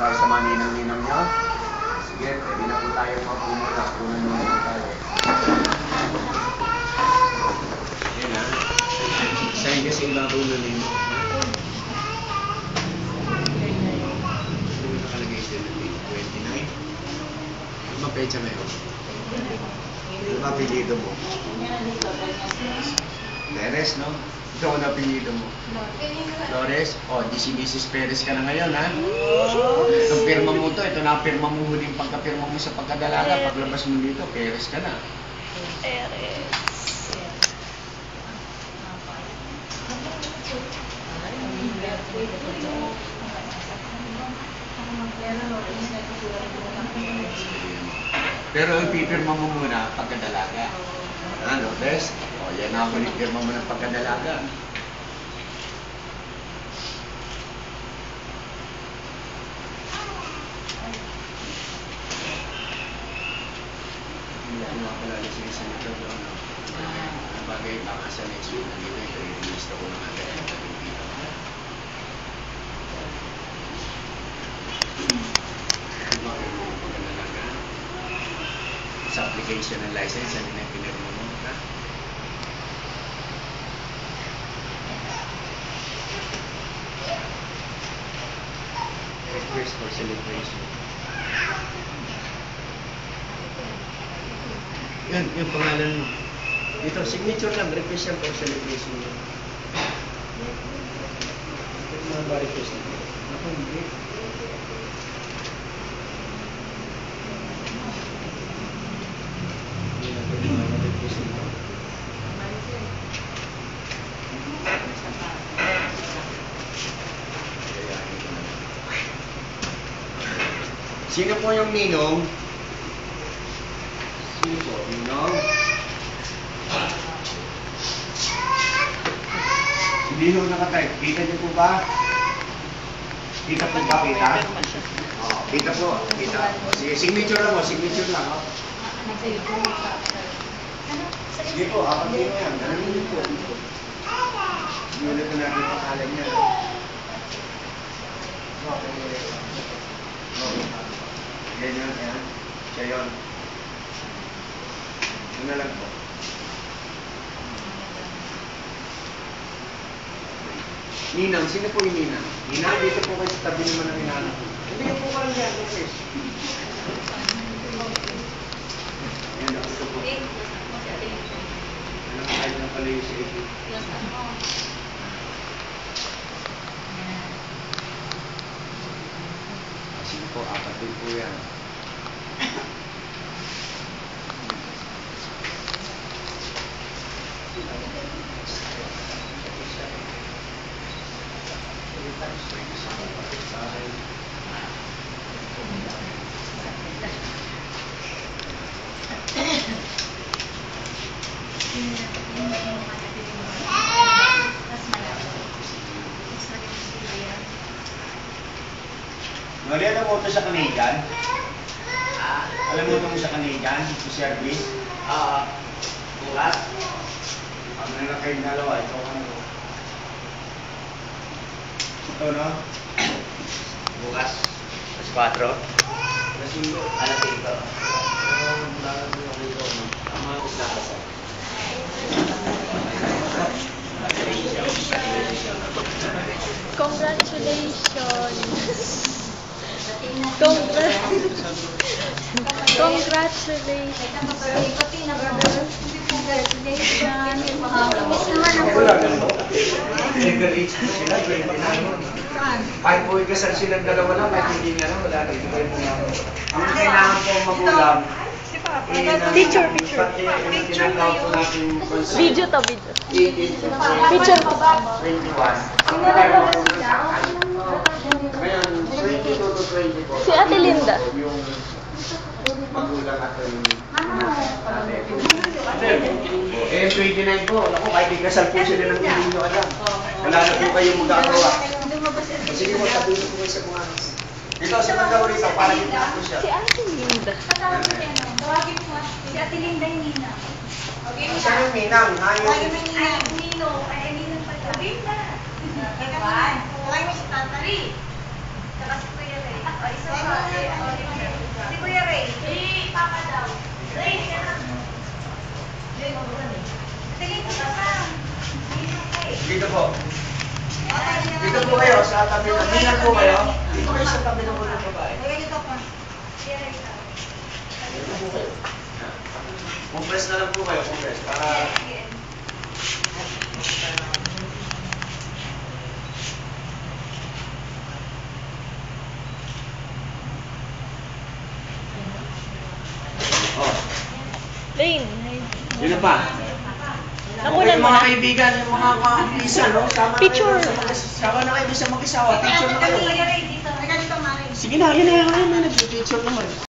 sa maninang-ninang nyo? Sige, pwede na po tayo magpumula. Punan mo na tayo. Yan ha. Saan kasi ibang puno ninyo? Ano nakalagay sila dito? 29? Ano ba pecha ngayon? Ano ba apelido mo? Perez, no? Ito ang apelido mo. Flores? O, di si Mrs. Perez ka na ngayon, ha? Itong pirma mo to, ito na ang pirma mo huling pagkapirma mo sa pagkadalaga. Paglabas mo dito, Perez ka na. Perez. Pero ipipirma mo muna pagkadalaga. Ano, Tess? O, yan ako ipipirma mo ng pagkadalaga. Hindi ako makapalalasing sa nito. Ang bagay pa nga sa next week nandito, ito yung list ako ng agad ang nagpipito. Sa application ng license, ano na pinirma mo, ha? Request for celebration. Yan, yung pangalan mo. Dito, signature lang, request yan for celebration. Mga ba request nito? Ako, hindi. Sino po yung ninong? Sino po? Ninong? Hindi ho nakatype. Kita niyo po ba? Kita po ba? Kita? Oo, kita po. Kita. O, sige, signature lang mo. Signature lang. O. Sige po, ako din yan. Ganun din po. Sinulit na natin pangalan niya. Yan yun, yan. Siya yun. Yun na lang po. Ninang, sino po yung Ninang? Ninang, dito po kayo sa tabi naman ng inanak. Hindi po ka lang yan, Chris. Yan, ako ito po. Alam ko kahit na pala yung si Eddie. Sino po, apat din po yan. Ngali, alam mo ito sa Canadian? Alam mo ito sa Canadian? Sa service? Bukas? Ano na kayong dalawa? Ito ano? Ito, no? Bukas? Alas 4? Alas 5? Alas 5. Tama ang isla kasi. Congratulations! Congratulations! Legal age po sila, 29. Kahit po ikasal silang dalawa lang, kahit hindi nga wala na ito kayo mga. Ang kailangan po magulang, Picture. tinatawag po natin Video to, video. 18 to Picture. 21. Ngayon, 22 to 24. Si Ate Linda. Yung magulang at yung eh, 29 po. Ako, kahit ikasal po sila ng hindi nyo alam. Wala na po kayong magkakawa. Sige po, sabihin po kayo sa mga. Dito, sa mga rito, para dito na po siya. Si Ate Linda. Tawagin mo si Ate Linda yung Nina. Okay, Nina. Saan yung Ninang? Tawagin mo yung Nina. Nino. Ay, Ninang pala. Linda. Tawagin mo si Tatari. Saka si Kuya Ray. Isa pa. Si Kuya Ray. Si Papa daw. Ray, tingin ko na. Dito po. Dito po kayo sa tabi ng bilang po kayo. Dito kayo sa tabi ng ulo ng babae. Dito pa. Kuya Ray. Dito po kayo. Compress na lang po kayo, compress. Para... Oh, Lane. sino pa? Nakunan Yung mo mga na. kaibigan, yung mga kampisa, no? Sama Picture. Na kayo sama na kayo sa mag-isawa. Picture na kayo. Kuya Ray, dito. Dito, Mari. Sige na, yun na. Nag-picture naman.